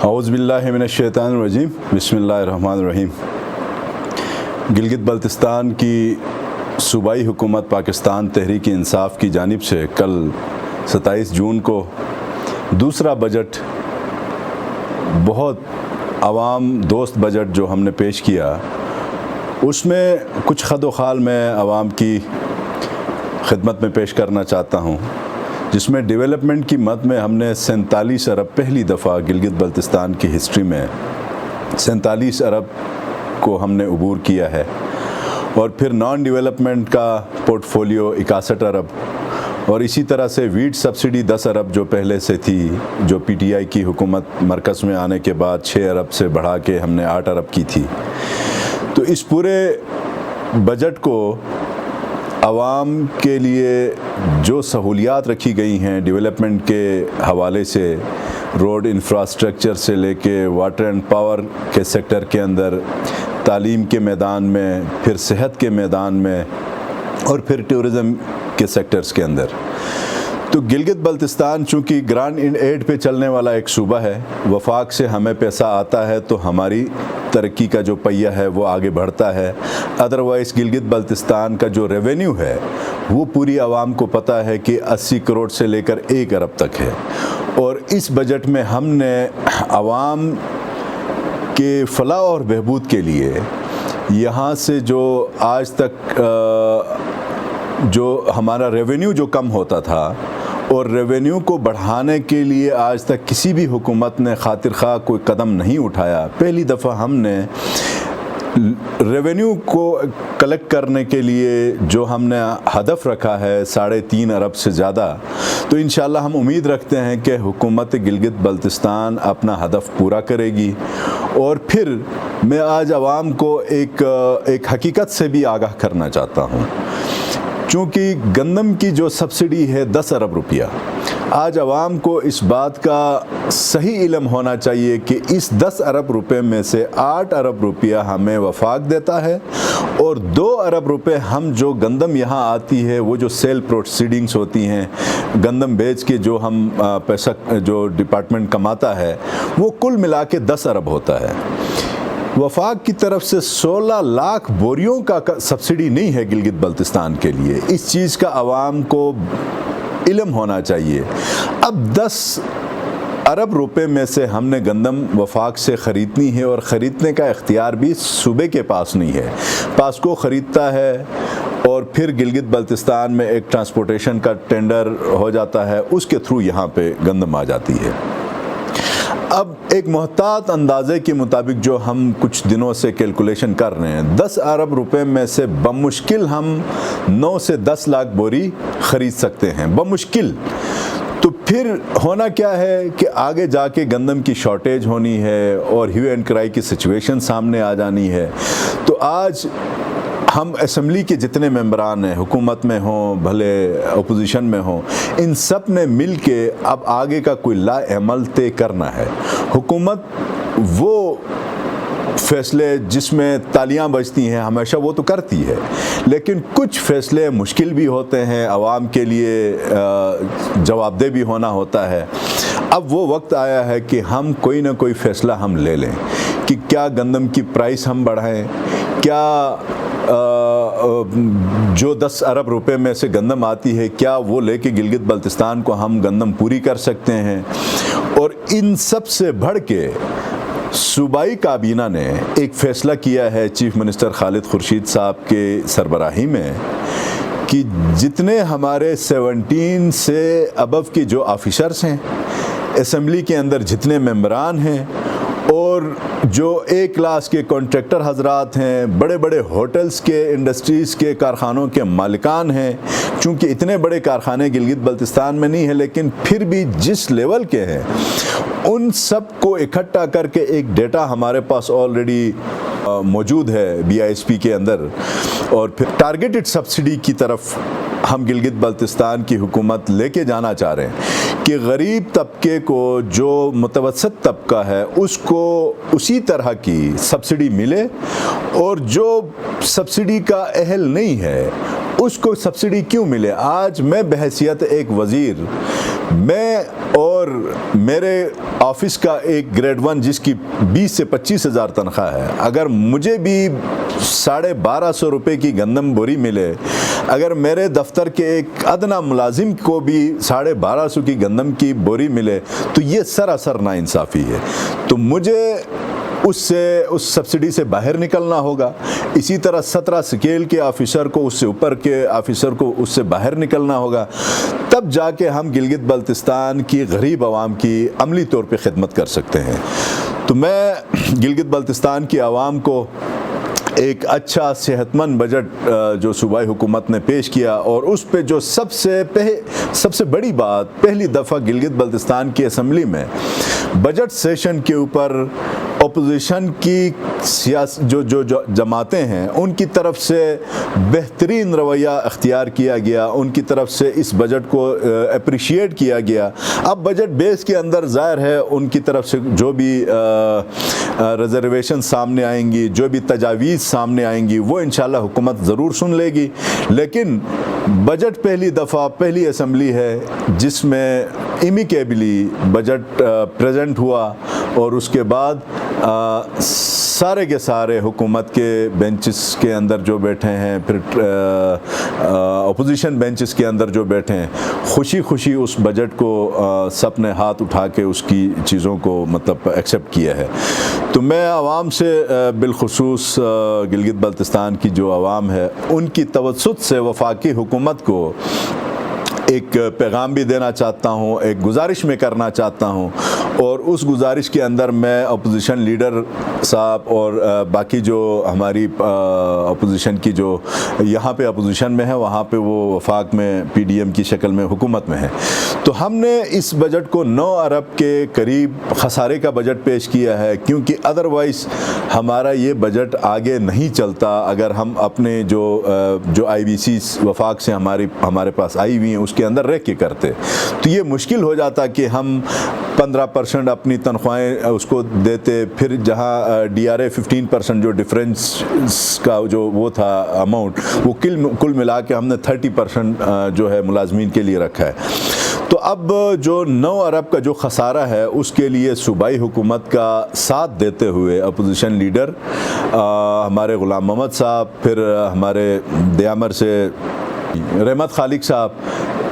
اعوذ باللہ من الشیطان الرجیم بسم اللہ الرحمن الرحیم۔ گلگت بلتستان کی صوبائی حکومت پاکستان تحریک انصاف کی جانب سے کل 27 جون کو دوسرا بجٹ، بہت عوام دوست بجٹ جو ہم نے پیش کیا، اس میں کچھ خد و خال میں عوام کی خدمت میں پیش کرنا چاہتا ہوں، جس میں ڈیولپمنٹ کی مد میں ہم نے 47 ارب پہلی دفعہ گلگت بلتستان کی ہسٹری میں 47 ارب کو ہم نے عبور کیا ہے، اور پھر نان ڈیولپمنٹ کا پورٹ فولیو 61 ارب، اور اسی طرح سے ویٹ سبسڈی 10 ارب جو پہلے سے تھی، جو پی ٹی آئی کی حکومت مرکز میں آنے کے بعد 6 ارب سے بڑھا کے ہم نے 8 ارب کی تھی۔ تو اس پورے بجٹ کو عوام کے لیے جو سہولیات رکھی گئی ہیں ڈیولپمنٹ کے حوالے سے، روڈ انفراسٹرکچر سے لے کے واٹر اینڈ پاور کے سیکٹر کے اندر، تعلیم کے میدان میں، پھر صحت کے میدان میں، اور پھر ٹورزم کے سیکٹرز کے اندر، تو گلگت بلتستان چونکہ گرانٹ ایڈ پہ چلنے والا ایک صوبہ ہے، وفاق سے ہمیں پیسہ آتا ہے تو ہماری ترقی کا جو پہیہ ہے وہ آگے بڑھتا ہے۔ ادروائز گلگت بلتستان کا جو ریونیو ہے وہ پوری عوام کو پتہ ہے کہ 80 کروڑ سے لے کر 1 ارب تک ہے، اور اس بجٹ میں ہم نے عوام کے فلاح اور بہبود کے لیے یہاں سے جو آج تک جو ہمارا ریونیو جو کم ہوتا تھا، اور ریونیو کو بڑھانے کے لیے آج تک کسی بھی حکومت نے خاطر خواہ کوئی قدم نہیں اٹھایا، پہلی دفعہ ہم نے ریونیو کو کلیکٹ کرنے کے لیے جو ہم نے ہدف رکھا ہے 3.5 ارب سے زیادہ، تو انشاءاللہ ہم امید رکھتے ہیں کہ حکومت گلگت بلتستان اپنا ہدف پورا کرے گی۔ اور پھر میں آج عوام کو ایک حقیقت سے بھی آگاہ کرنا چاہتا ہوں، چونکہ گندم کی جو سبسڈی ہے 10 ارب روپیہ، آج عوام کو اس بات کا صحیح علم ہونا چاہیے کہ اس 10 ارب روپے میں سے 8 ارب روپیہ ہمیں وفاق دیتا ہے، اور 2 ارب روپے ہم جو گندم یہاں آتی ہے، وہ جو سیل پروسیڈنگز ہوتی ہیں، گندم بیچ کے جو ہم پیسہ جو ڈپارٹمنٹ کماتا ہے، وہ کل ملا کے 10 ارب ہوتا ہے۔ وفاق کی طرف سے 16 لاکھ بوریوں کا سبسڈی نہیں ہے گلگت بلتستان کے لیے، اس چیز کا عوام کو علم ہونا چاہیے۔ اب 10 ارب روپے میں سے ہم نے گندم وفاق سے خریدنی ہے، اور خریدنے کا اختیار بھی صوبے کے پاس نہیں ہے، پاسکو خریدتا ہے، اور پھر گلگت بلتستان میں ایک ٹرانسپورٹیشن کا ٹینڈر ہو جاتا ہے، اس کے تھرو یہاں پہ گندم آ جاتی ہے۔ اب ایک محتاط اندازے کے مطابق جو ہم کچھ دنوں سے کیلکولیشن کر رہے ہیں، 10 ارب روپے میں سے بمشکل ہم 9 سے 10 لاکھ بوری خرید سکتے ہیں، بمشکل۔ تو پھر ہونا کیا ہے کہ آگے جا کے گندم کی شارٹیج ہونی ہے، اور ہیو اینڈ کرائی کی سچویشن سامنے آ جانی ہے۔ تو آج ہم اسمبلی کے جتنے ممبران ہیں، حکومت میں ہوں بھلے اپوزیشن میں ہوں، ان سب نے مل کے اب آگے کا کوئی لا عمل طے کرنا ہے۔ حکومت وہ فیصلے جس میں تالیاں بجتی ہیں ہمیشہ وہ تو کرتی ہے، لیکن کچھ فیصلے مشکل بھی ہوتے ہیں، عوام کے لیے جواب دہ بھی ہونا ہوتا ہے۔ اب وہ وقت آیا ہے کہ ہم کوئی نہ کوئی فیصلہ ہم لے لیں کہ کیا گندم کی پرائس ہم بڑھائیں، کیا جو 10 ارب روپے میں سے گندم آتی ہے کیا وہ لے کے گلگت بلتستان کو ہم گندم پوری کر سکتے ہیں۔ اور ان سب سے بڑھ کے صوبائی کابینہ نے ایک فیصلہ کیا ہے چیف منسٹر خالد خورشید صاحب کے سربراہی میں، کہ جتنے ہمارے 17 سے ابو کے جو آفیسرز ہیں، اسمبلی کے اندر جتنے ممبران ہیں، اور جو ایک کلاس کے کانٹریکٹر حضرات ہیں، بڑے بڑے ہوٹلز کے، انڈسٹریز کے، کارخانوں کے مالکان ہیں، چونکہ اتنے بڑے کارخانے گلگت بلتستان میں نہیں ہیں لیکن پھر بھی جس لیول کے ہیں، ان سب کو اکٹھا کر کے ایک ڈیٹا ہمارے پاس آلریڈی موجود ہے BISP کے اندر، اور پھر ٹارگیٹڈ سبسڈی کی طرف ہم گلگت بلتستان کی حکومت لے کے جانا چاہ رہے ہیں کہ غریب طبقے کو، جو متوسط طبقہ ہے، اس کو اسی طرح کی سبسڈی ملے، اور جو سبسڈی کا اہل نہیں ہے اس کو سبسڈی کیوں ملے؟ آج میں بحیثیت ایک وزیر، میں اور میرے آفس کا ایک گریڈ 1 جس کی 20 سے 25 ہزار تنخواہ ہے، اگر مجھے بھی 1250 روپے کی گندم بوری ملے، اگر میرے دفتر کے ایک ادنا ملازم کو بھی 1250 کی گندم کی بوری ملے تو یہ سراسر ناانصافی ہے۔ تو مجھے اس سبسڈی سے باہر نکلنا ہوگا۔ اسی طرح 17 سکیل کے آفیسر کو، اس سے اوپر کے آفیسر کو اس سے باہر نکلنا ہوگا، تب جا کے ہم گلگت بلتستان کی غریب عوام کی عملی طور پہ خدمت کر سکتے ہیں۔ تو میں گلگت بلتستان کی عوام کو ایک اچھا صحت مند بجٹ جو صوبائی حکومت نے پیش کیا، اور اس پہ جو سب سے بڑی بات، پہلی دفعہ گلگت بلتستان کی اسمبلی میں بجٹ سیشن کے اوپر اپوزیشن کی جو جماعتیں ہیں ان کی طرف سے بہترین رویہ اختیار کیا گیا، ان کی طرف سے اس بجٹ کو اپریشیٹ کیا گیا۔ اب بجٹ بیس کے اندر ظاہر ہے ان کی طرف سے جو بھی ریزرویشن سامنے آئیں گی، جو بھی تجاویز سامنے آئیں گی، وہ انشاءاللہ حکومت ضرور سن لے گی۔ لیکن بجٹ پہلی دفعہ، پہلی اسمبلی ہے جس میں ایمیکیبلی بجٹ پریزنٹ ہوا، اور اس کے بعد سارے کے سارے حکومت کے بینچز کے اندر جو بیٹھے ہیں، پھر اپوزیشن بینچز کے اندر جو بیٹھے ہیں، خوشی خوشی اس بجٹ کو سب نے ہاتھ اٹھا کے اس کی چیزوں کو مطلب ایکسیپٹ کیا ہے۔ تو میں عوام سے بالخصوص گلگت بلتستان کی جو عوام ہے ان کی توسط سے وفاقی حکومت کو ایک پیغام بھی دینا چاہتا ہوں، ایک گزارش میں کرنا چاہتا ہوں، اور اس گزارش کے اندر میں اپوزیشن لیڈر صاحب اور باقی جو ہماری اپوزیشن کی جو یہاں پہ اپوزیشن میں ہے، وہاں پہ وہ وفاق میں پی ڈی ایم کی شکل میں حکومت میں ہے، تو ہم نے اس بجٹ کو 9 ارب کے قریب خسارے کا بجٹ پیش کیا ہے، کیونکہ ادروائز ہمارا یہ بجٹ آگے نہیں چلتا اگر ہم اپنے جو آئی بی سی وفاق سے ہمارے پاس آئی ہوئی ہیں اس کے اندر رہ کے کرتے، تو یہ مشکل ہو جاتا کہ ہم 15% اپنی تنخواہیں اس کو دیتے، پھر جہاں ڈی آر اے 15% جو ڈیفرنس کا جو وہ تھا اماؤنٹ، وہ کل ملا کے ہم نے 30% جو ہے ملازمین کے لیے رکھا ہے۔ تو اب جو 9 ارب کا جو خسارہ ہے اس کے لیے صوبائی حکومت کا ساتھ دیتے ہوئے اپوزیشن لیڈر ہمارے غلام محمد صاحب، پھر ہمارے دیامر سے رحمت خالق صاحب،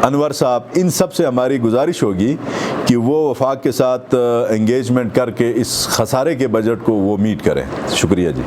انور صاحب، ان سب سے ہماری گزارش ہوگی کہ وہ وفاق کے ساتھ انگیجمنٹ کر کے اس خسارے کے بجٹ کو وہ میٹ کریں۔ شکریہ جی۔